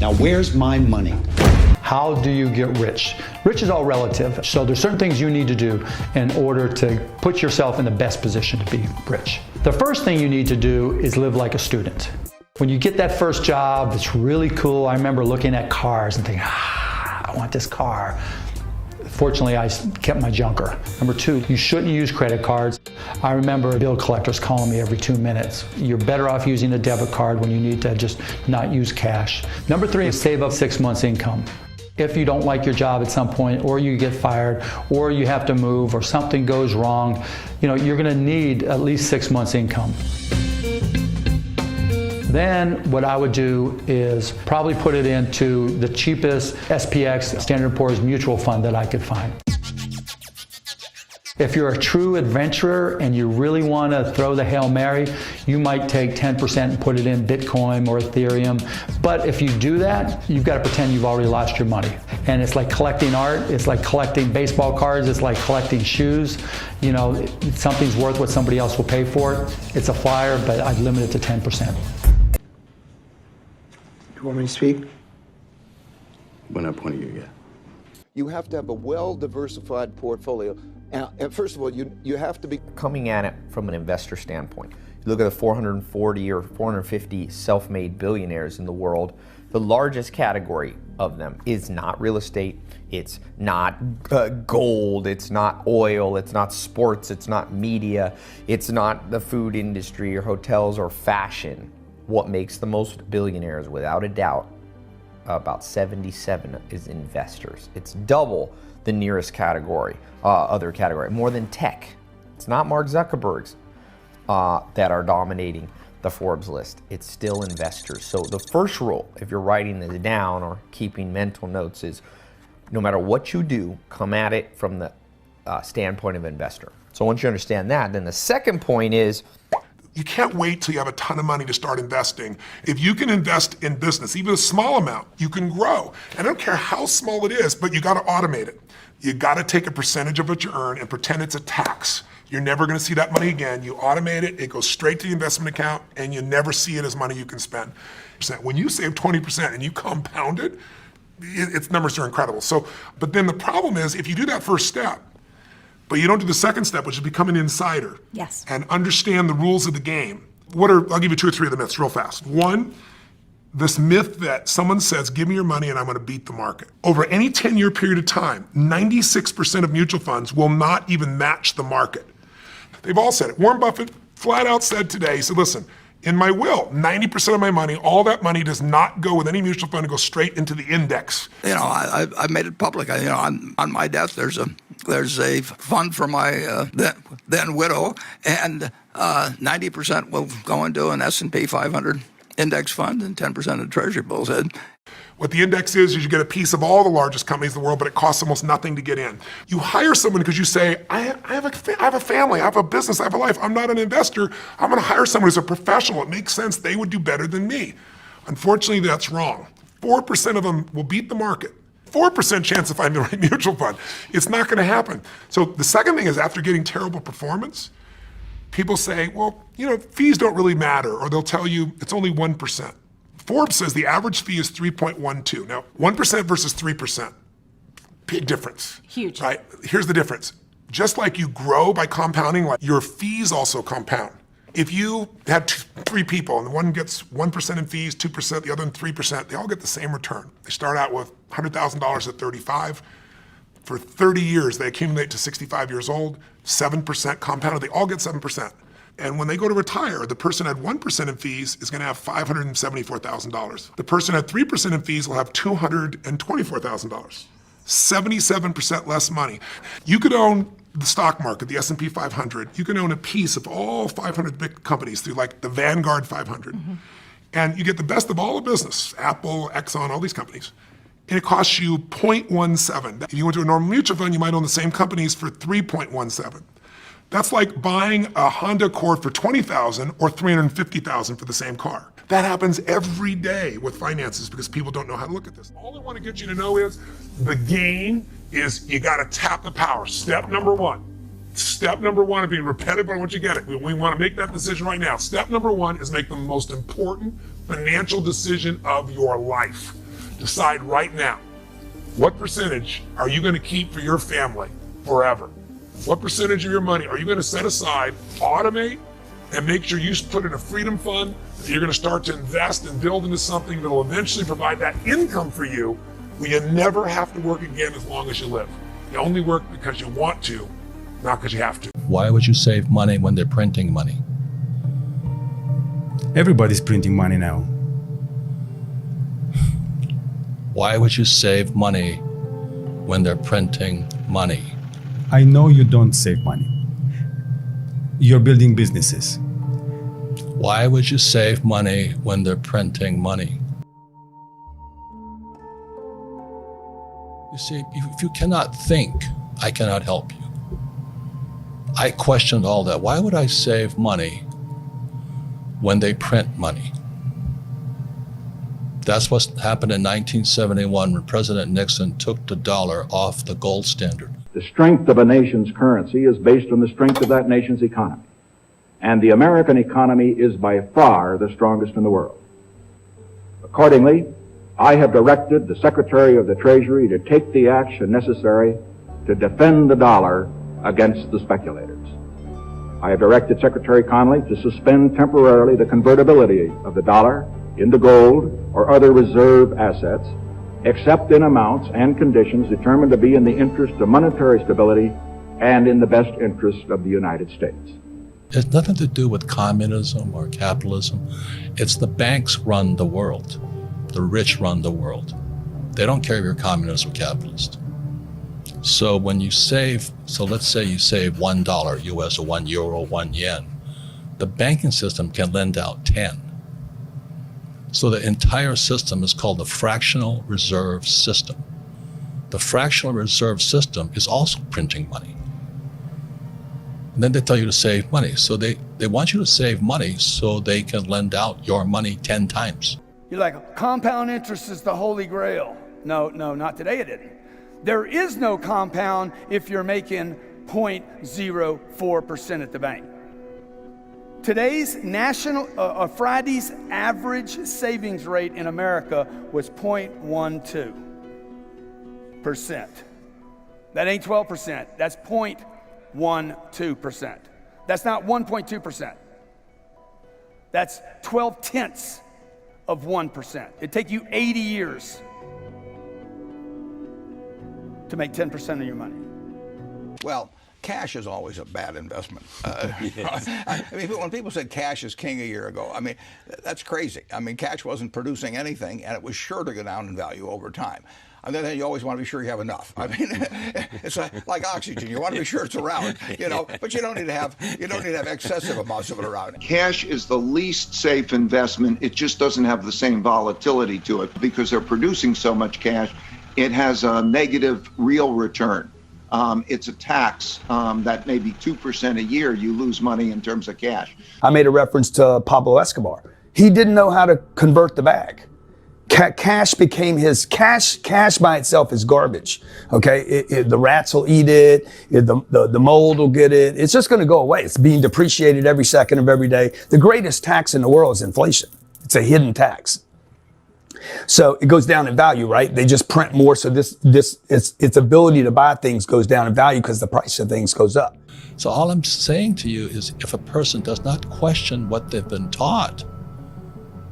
Now, where's my money? How do you get rich? Rich is all relative. So there's certain things you need to do in order to put yourself in the best position to be rich. The first thing you need to do is live like a student. When you get that first job, it's really cool. I remember looking at cars and thinking, I want this car. Fortunately, I kept my junker. Number two, you shouldn't use credit cards. I remember bill collectors calling me every 2 minutes. You're better off using a debit card when you need to just not use cash. Number three is save up 6 months' income. If you don't like your job at some point, or you get fired, or you have to move, or something goes wrong, you're gonna need at least 6 months' income. Then what I would do is probably put it into the cheapest SPX, Standard & Poor's mutual fund that I could find. If you're a true adventurer and you really want to throw the Hail Mary, you might take 10% and put it in Bitcoin or Ethereum. But if you do that, you've got to pretend you've already lost your money. And it's like collecting art, it's like collecting baseball cards, it's like collecting shoes. Something's worth what somebody else will pay for it. It's a flyer, but I'd limit it to 10%. You want me to speak? We're not pointing you yet. You have to have a well-diversified portfolio. And first of all, you have to be coming at it from an investor standpoint. You look at the 440 or 450 self-made billionaires in the world, the largest category of them is not real estate, it's not gold, it's not oil, it's not sports, it's not media, it's not the food industry or hotels or fashion. What makes the most billionaires, without a doubt, about 77 is investors. It's double the nearest category, other category, more than tech. It's not Mark Zuckerberg's that are dominating the Forbes list. It's still investors. So the first rule, if you're writing this down or keeping mental notes, is no matter what you do, come at it from the standpoint of investor. So once you understand that, then the second point is, you can't wait till you have a ton of money to start investing. If you can invest in business, even a small amount, you can grow. I don't care how small it is, but you gotta automate it. You gotta take a percentage of what you earn and pretend it's a tax. You're never gonna see that money again. You automate it, it goes straight to the investment account, and you never see it as money you can spend. When you save 20% and you compound it, its numbers are incredible. But then the problem is, if you do that first step, but you don't do the second step, which is become an insider. Yes. And understand the rules of the game. I'll give you 2 or 3 of the myths real fast. One, this myth that someone says, give me your money and I'm gonna beat the market. Over any 10-year period of time, 96% of mutual funds will not even match the market. They've all said it. Warren Buffett flat out said today, he said, listen, in my will, 90% of my money, all that money does not go with any mutual fund, it goes straight into the index. I made it public. On my death, there's a fund for my then widow, and 90% will go into an S&P 500 index fund, and 10% of Treasury bills. What the index is you get a piece of all the largest companies in the world, but it costs almost nothing to get in. You hire someone because you say, I have a family, I have a business, I have a life, I'm not an investor, I'm gonna hire someone who's a professional. It makes sense, they would do better than me. Unfortunately, that's wrong. 4% of them will beat the market. 4% chance to find the right mutual fund. It's not gonna happen. So the second thing is, after getting terrible performance, people say, well, fees don't really matter, or they'll tell you it's only 1%. Forbes says the average fee is 3.12. Now, 1% versus 3%, big difference. Huge. Right? Here's the difference. Just like you grow by compounding, like your fees also compound. If you had 3 people and one gets 1% in fees, 2%, the other in 3%, they all get the same return. They start out with $100,000 at 35. For 30 years, they accumulate to 65 years old, 7% compounded, they all get 7%. And when they go to retire, the person at 1% in fees is gonna have $574,000. The person at 3% in fees will have $224,000. 77% less money. You could own the stock market, the S&P 500. You can own a piece of all 500 big companies through like the Vanguard 500. Mm-hmm. And you get the best of all the business, Apple, Exxon, all these companies. And it costs you 0.17. If you went to a normal mutual fund, you might own the same companies for 3.17. That's like buying a Honda Accord for $20,000 or $350,000 for the same car. That happens every day with finances because people don't know how to look at this. All I want to get you to know is the game is you got to tap the power. Step number one. Step number one of being repetitive, but once you get it, we want to make that decision right now. Step number one is make the most important financial decision of your life. Decide right now, what percentage are you going to keep for your family forever? What percentage of your money are you going to set aside, automate, and make sure you put in a freedom fund that you're going to start to invest and build into something that will eventually provide that income for you where you never have to work again as long as you live. You only work because you want to, not because you have to. Why would you save money when they're printing money? Everybody's printing money now. Why would you save money when they're printing money? I know you don't save money. You're building businesses. Why would you save money when they're printing money? You see, if you cannot think, I cannot help you. I questioned all that. Why would I save money when they print money? That's what happened in 1971 when President Nixon took the dollar off the gold standard. The strength of a nation's currency is based on the strength of that nation's economy. And the American economy is by far the strongest in the world. Accordingly, I have directed the Secretary of the Treasury to take the action necessary to defend the dollar against the speculators. I have directed Secretary Connally to suspend temporarily the convertibility of the dollar into gold or other reserve assets, except in amounts and conditions determined to be in the interest of monetary stability and in the best interest of the United States. It has nothing to do with communism or capitalism. It's the banks run the world. The rich run the world. They don't care if you're communist or capitalist. So when you save, so let's say you save $1 US or €1, 1 yen, the banking system can lend out 10. So the entire system is called the fractional reserve system. The fractional reserve system is also printing money. And then they tell you to save money. So they want you to save money so they can lend out your money 10 times. You're like, compound interest is the holy grail. No, not today it isn't. There is no compound if you're making 0.04% at the bank. Today's Friday's average savings rate in America was 0.12%. That ain't 12%, that's 0.12%. That's not 1.2%. That's 0.12 of 1%. It'd take you 80 years to make 10% of your money. Well, cash is always a bad investment. I mean, when people said cash is king a year ago, I mean, that's crazy. I mean, cash wasn't producing anything, and it was sure to go down in value over time. On the other hand, you always want to be sure you have enough. I mean, it's like oxygen. You want to be sure it's around, but you don't need to have excessive amounts of it around. Cash is the least safe investment. It just doesn't have the same volatility to it because they're producing so much cash. It has a negative real return. It's a tax that maybe 2% a year you lose money in terms of cash. I made a reference to Pablo Escobar. He didn't know how to convert the bag. Cash became his cash. Cash by itself is garbage. Okay, the rats will eat it. The mold will get it. It's just going to go away. It's being depreciated every second of every day. The greatest tax in the world is inflation. It's a hidden tax. So it goes down in value, right? They just print more. So its ability to buy things goes down in value because the price of things goes up. So all I'm saying to you is if a person does not question what they've been taught,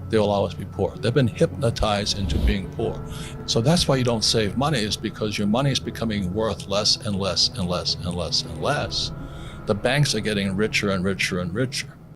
they will always be poor. They've been hypnotized into being poor. So that's why you don't save money, is because your money is becoming worth less and less and less and less and less. The banks are getting richer and richer and richer.